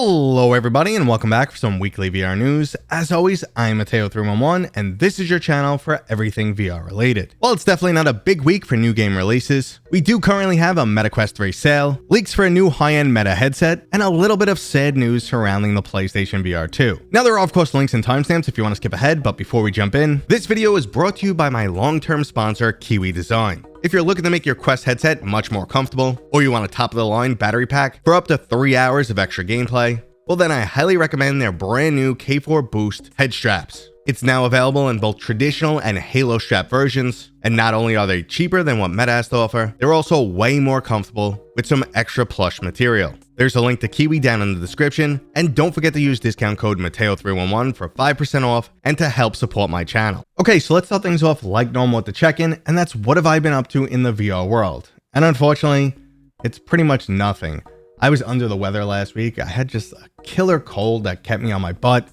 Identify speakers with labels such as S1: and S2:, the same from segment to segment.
S1: Hello everybody and welcome back for some weekly VR news. As always, I'm Mateo311 and this is your channel for everything VR related. While it's definitely not a big week for new game releases, we do currently have a Meta Quest 3 sale, leaks for a new high-end Meta headset, and a little bit of sad news surrounding the PlayStation VR2. Now there are of course links and timestamps if you want to skip ahead, but before we jump in, this video is brought to you by my long-term sponsor Kiwi Design. If you're looking to make your Quest headset much more comfortable, or you want a top-of-the-line battery pack for up to 3 hours of extra gameplay, well then I highly recommend their brand new K4 Boost head straps. It's now available in both traditional and Halo strap versions, and not only are they cheaper than what Meta has to offer, they're also way more comfortable with some extra plush material. There's a link to Kiwi down in the description, and don't forget to use discount code Mateo311 for 5% off and to help support my channel. Okay, so let's start things off like normal with the check-in, and that's what have I been up to in the VR world? And unfortunately, it's pretty much nothing. I was under the weather last week. I had just a killer cold that kept me on my butt,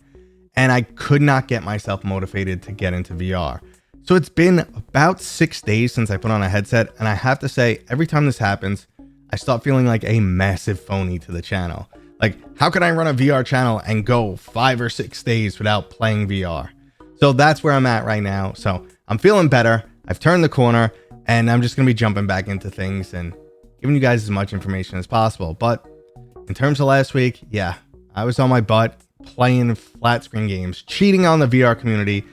S1: and I could not get myself motivated to get into VR. So it's been about 6 days since I put on a headset, and I have to say, every time this happens, I start feeling like a massive phony to the channel. Like, how can I run a VR channel and go 5 or 6 days without playing VR? So that's where I'm at right now. So I'm feeling better. I've turned the corner, and I'm just going to be jumping back into things and giving you guys as much information as possible. But in terms of last week, yeah, I was on my butt playing flat screen games, cheating on the VR community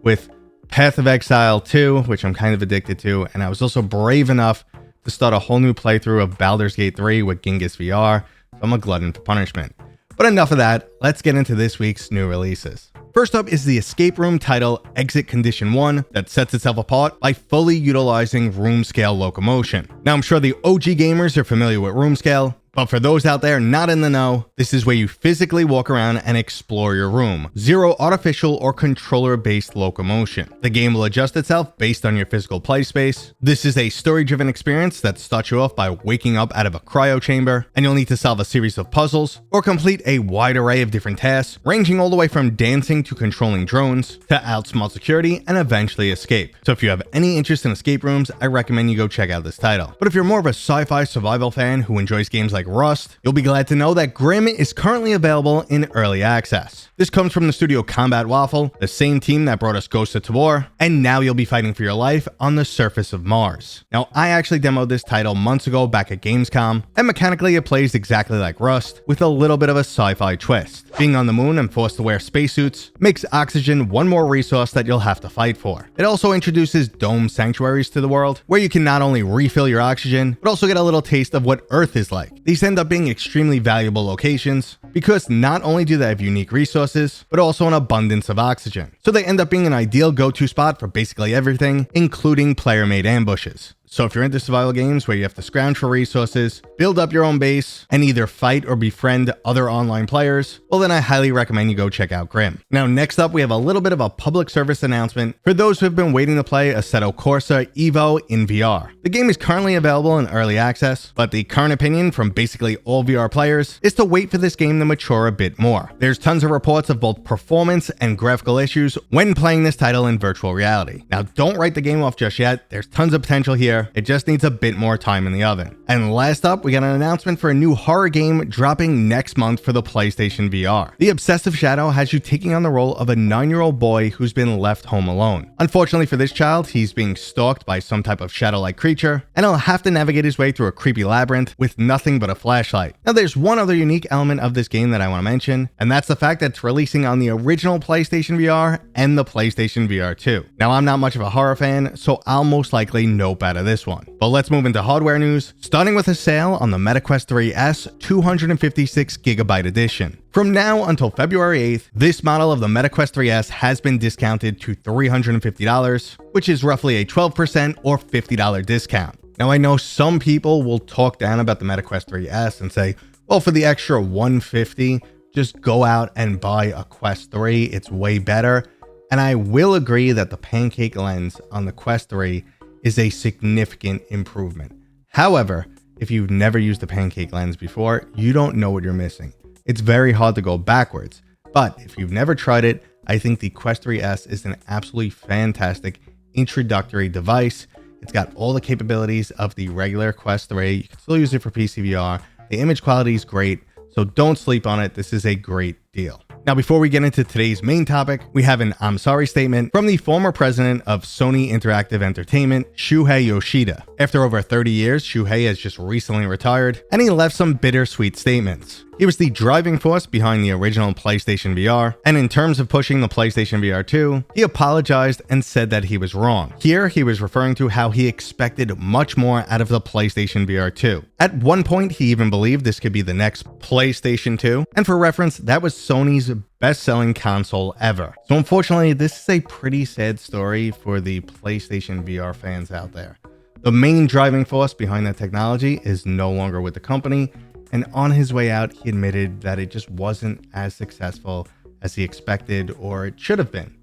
S1: with Path of Exile 2, which I'm kind of addicted to. And I was also brave enough to start a whole new playthrough of Baldur's Gate 3 with Genghis VR. So I'm a glutton for punishment. But enough of that. Let's get into this week's new releases. First up is the escape room title Exit Condition 1 that sets itself apart by fully utilizing room scale locomotion. Now I'm sure the OG gamers are familiar with room scale, but for those out there not in the know, this is where you physically walk around and explore your room. Zero artificial or controller-based locomotion. The game will adjust itself based on your physical play space. This is a story-driven experience that starts you off by waking up out of a cryo chamber, and you'll need to solve a series of puzzles or complete a wide array of different tasks, ranging all the way from dancing to controlling drones, to outsmart security and eventually escape. So if you have any interest in escape rooms, I recommend you go check out this title. But if you're more of a sci-fi survival fan who enjoys games like Rust, you'll be glad to know that Grim is currently available in early access. This comes from the studio Combat Waffle, the same team that brought us Ghost of Tabor, and now you'll be fighting for your life on the surface of Mars. Now, I actually demoed this title months ago back at Gamescom, and mechanically it plays exactly like Rust, with a little bit of a sci-fi twist. Being on the moon and forced to wear spacesuits makes oxygen one more resource that you'll have to fight for. It also introduces dome sanctuaries to the world, where you can not only refill your oxygen, but also get a little taste of what Earth is like. These end up being extremely valuable locations, because not only do they have unique resources, but also an abundance of oxygen. So they end up being an ideal go-to spot for basically everything, including player-made ambushes. So if you're into survival games where you have to scrounge for resources, build up your own base, and either fight or befriend other online players, well then I highly recommend you go check out Grim. Now next up, we have a little bit of a public service announcement for those who have been waiting to play Assetto Corsa Evo in VR. The game is currently available in early access, but the current opinion from basically all VR players is to wait for this game to mature a bit more. There's tons of reports of both performance and graphical issues when playing this title in virtual reality. Now don't write the game off just yet, there's tons of potential here. It just needs a bit more time in the oven. And last up, we got an announcement for a new horror game dropping next month for the PlayStation VR. The Obsessive Shadow has you taking on the role of a 9-year-old boy who's been left home alone. Unfortunately for this child, he's being stalked by some type of shadow-like creature, and he'll have to navigate his way through a creepy labyrinth with nothing but a flashlight. Now there's one other unique element of this game that I want to mention, and that's the fact that it's releasing on the original PlayStation VR and the PlayStation VR 2. Now I'm not much of a horror fan, so I'll most likely nope out of this one. But let's move into hardware news, starting with a sale on the Meta Quest 3S 256GB edition. From now until February 8th, this model of the Meta Quest 3S has been discounted to $350, which is roughly a 12% or $50 discount. Now I know some people will talk down about the Meta Quest 3S and say, well, for the extra $150, just go out and buy a Quest 3, it's way better. And I will agree that the pancake lens on the Quest 3 is a significant improvement. However, if you've never used the pancake lens before, you don't know what you're missing. It's very hard to go backwards, but if you've never tried it, I think the Quest 3S is an absolutely fantastic introductory device. It's got all the capabilities of the regular Quest 3. You can still use it for PSVR. The image quality is great. So don't sleep on it. This is a great deal. Now, before we get into today's main topic, we have an I'm sorry statement from the former president of Sony Interactive Entertainment, Shuhei Yoshida. After over 30 years, Shuhei has just recently retired, and he left some bittersweet statements. He was the driving force behind the original PlayStation VR, and in terms of pushing the PlayStation VR2, he apologized and said that he was wrong. Here, he was referring to how he expected much more out of the PlayStation VR2. At one point, he even believed this could be the next PlayStation 2, and for reference, that was Sony's best-selling console ever. So unfortunately, this is a pretty sad story for the PlayStation VR fans out there. The main driving force behind that technology is no longer with the company, and on his way out, he admitted that it just wasn't as successful as he expected or it should have been.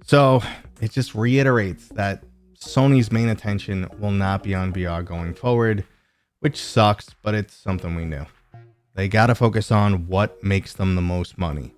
S1: So it just reiterates that Sony's main attention will not be on VR going forward, which sucks, but it's something we knew. They gotta focus on what makes them the most money.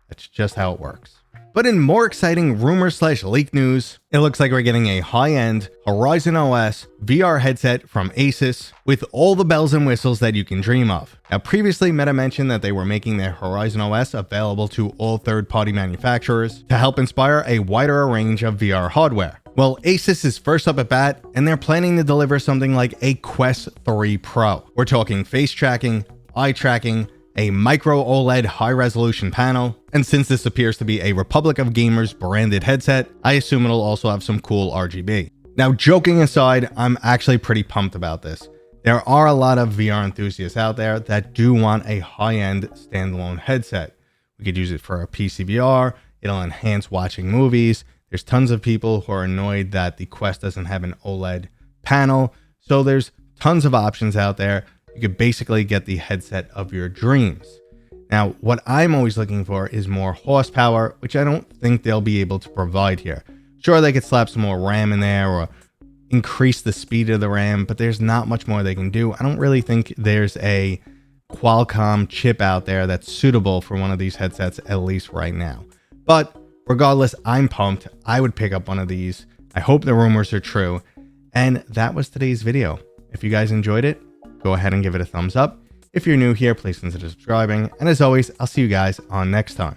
S1: That's just how it works. But in more exciting rumor/leak news, it looks like we're getting a high-end Horizon OS VR headset from Asus with all the bells and whistles that you can dream of. Now, previously Meta mentioned that they were making their Horizon OS available to all third-party manufacturers to help inspire a wider range of VR hardware. Well, Asus is first up at bat, and they're planning to deliver something like a Quest 3 Pro. We're talking face tracking, eye tracking, a micro OLED high-resolution panel, and since this appears to be a Republic of Gamers branded headset, I assume it'll also have some cool RGB. Now, joking aside, I'm actually pretty pumped about this. There are a lot of VR enthusiasts out there that do want a high-end standalone headset. We could use it for a PCVR, it'll enhance watching movies. There's tons of people who are annoyed that the Quest doesn't have an OLED panel, so there's tons of options out there. You could basically get the headset of your dreams. Now, what I'm always looking for is more horsepower, which I don't think they'll be able to provide here. Sure, they could slap some more RAM in there or increase the speed of the RAM, but there's not much more they can do. I don't really think there's a Qualcomm chip out there that's suitable for one of these headsets, at least right now. But regardless, I'm pumped. I would pick up one of these. I hope the rumors are true. And that was today's video. If you guys enjoyed it, go ahead and give it a thumbs up. If you're new here, please consider subscribing. And as always, I'll see you guys on next time.